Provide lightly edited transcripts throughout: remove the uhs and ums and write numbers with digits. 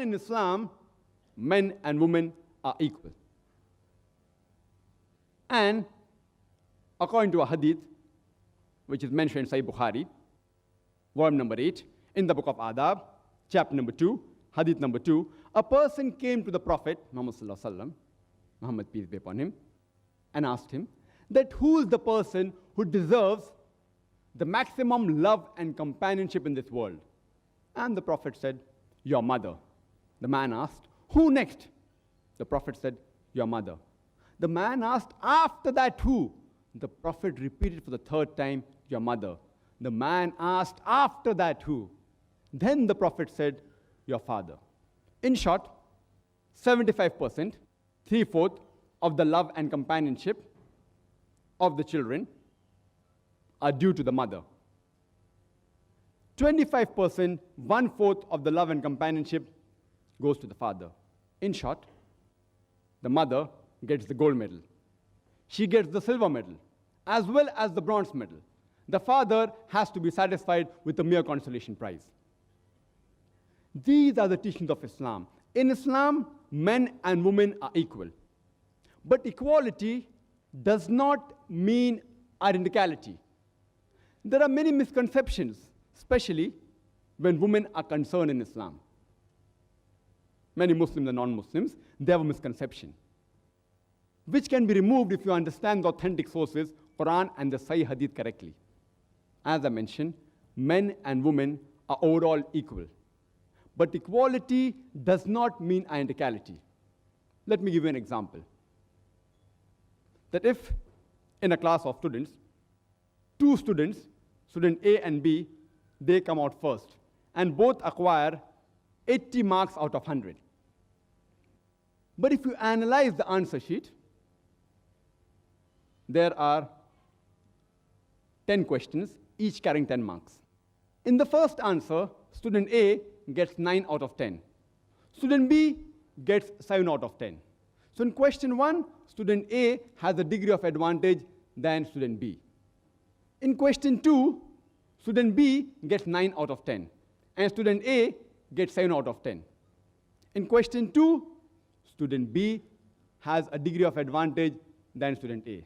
In Islam, men and women are equal. And according to a hadith, which is mentioned in Sahih Bukhari, volume number 8, in the book of Adab, chapter number 2, hadith number 2, a person came to the Prophet, Muhammad sallallahu alaihi wasallam, Muhammad peace be upon him, and asked him that who is the person who deserves the maximum love and companionship in this world? And the Prophet said, your mother. The man asked, who next? The Prophet said, your mother. The man asked, after that who? The Prophet repeated for the third time, your mother. The man asked, after that who? Then the Prophet said, your father. In short, 75%, 3/4 of the love and companionship of the children are due to the mother. 25%, 1/4 of the love and companionship goes to the father. In short, the mother gets the gold medal. She gets the silver medal, as well as the bronze medal. The father has to be satisfied with the mere consolation prize. These are the teachings of Islam. In Islam, men and women are equal. But equality does not mean identicality. There are many misconceptions, especially when women are concerned in Islam. Many Muslims and non-Muslims, they have a misconception, which can be removed if you understand the authentic sources, Quran and the Sahih Hadith correctly. As I mentioned, men and women are overall equal. But equality does not mean identicality. Let me give you an example. That if in a class of students, two students, student A and B, they come out first, and both acquire 80 marks out of 100. But if you analyze the answer sheet, there are 10 questions, each carrying 10 marks. In the first answer, student A gets 9 out of 10. Student B gets 7 out of 10. So in question 1, student A has a degree of advantage than student B. In question 2, student B gets 9 out of 10, and student A gets 7 out of 10. In question 2, student B has a degree of advantage than student A.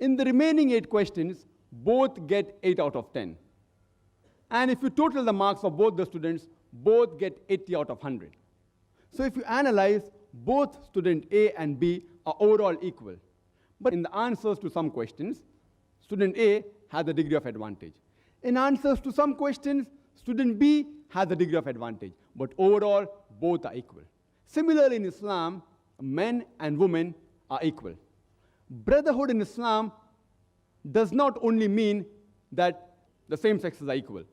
In the remaining 8 questions, both get 8 out of 10. And if you total the marks of both the students, both get 80 out of 100. So if you analyze, both student A and B are overall equal. But in the answers to some questions, student A has a degree of advantage. In answers to some questions, student B has a degree of advantage. But overall, both are equal. Similarly, in Islam, men and women are equal. Brotherhood in Islam does not only mean that the same sexes are equal.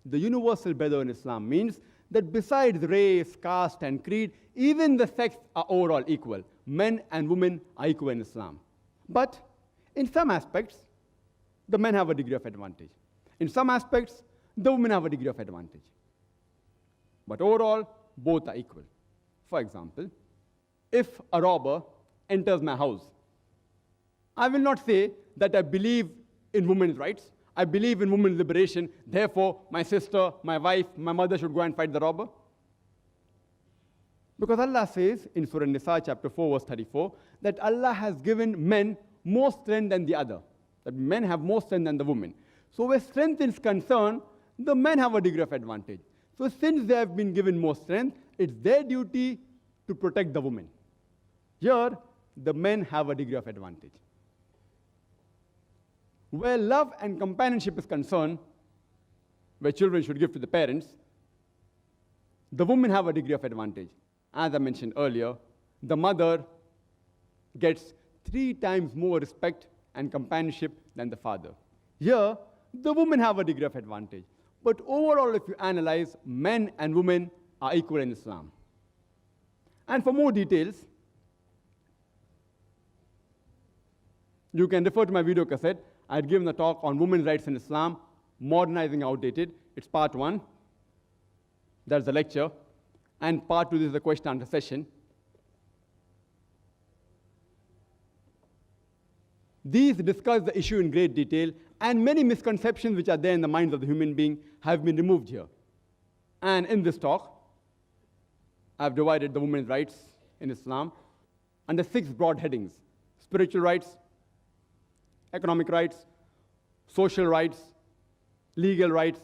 The universal brotherhood in Islam means that besides race, caste, and creed, even the sex are overall equal. Men and women are equal in Islam. But in some aspects, the men have a degree of advantage. In some aspects, the women have a degree of advantage. But overall, both are equal. For example, if a robber enters my house, I will not say that I believe in women's rights, I believe in women's liberation, therefore my sister, my wife, my mother should go and fight the robber. Because Allah says in Surah Nisa chapter 4 verse 34 that Allah has given men more strength than the other, that men have more strength than the women. So where strength is concerned, the men have a degree of advantage. So since they have been given more strength, it's their duty to protect the women. Here, the men have a degree of advantage. Where love and companionship is concerned, where children should give to the parents, the women have a degree of advantage. As I mentioned earlier, the mother gets 3 times more respect and companionship than the father. Here, the women have a degree of advantage. But overall, if you analyze, men and women are equal in Islam. And for more details, you can refer to my video cassette. I had given a talk on women's rights in Islam, modernizing outdated. It's part 1. That's the lecture. And part 2 is the question and answer session. These discuss the issue in great detail, and many misconceptions which are there in the minds of the human being have been removed here. And in this talk, I've divided the women's rights in Islam under 6 broad headings: spiritual rights, economic rights, social rights, legal rights,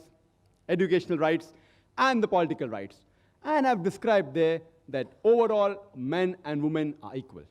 educational rights, and the political rights. And I've described there that overall men and women are equal.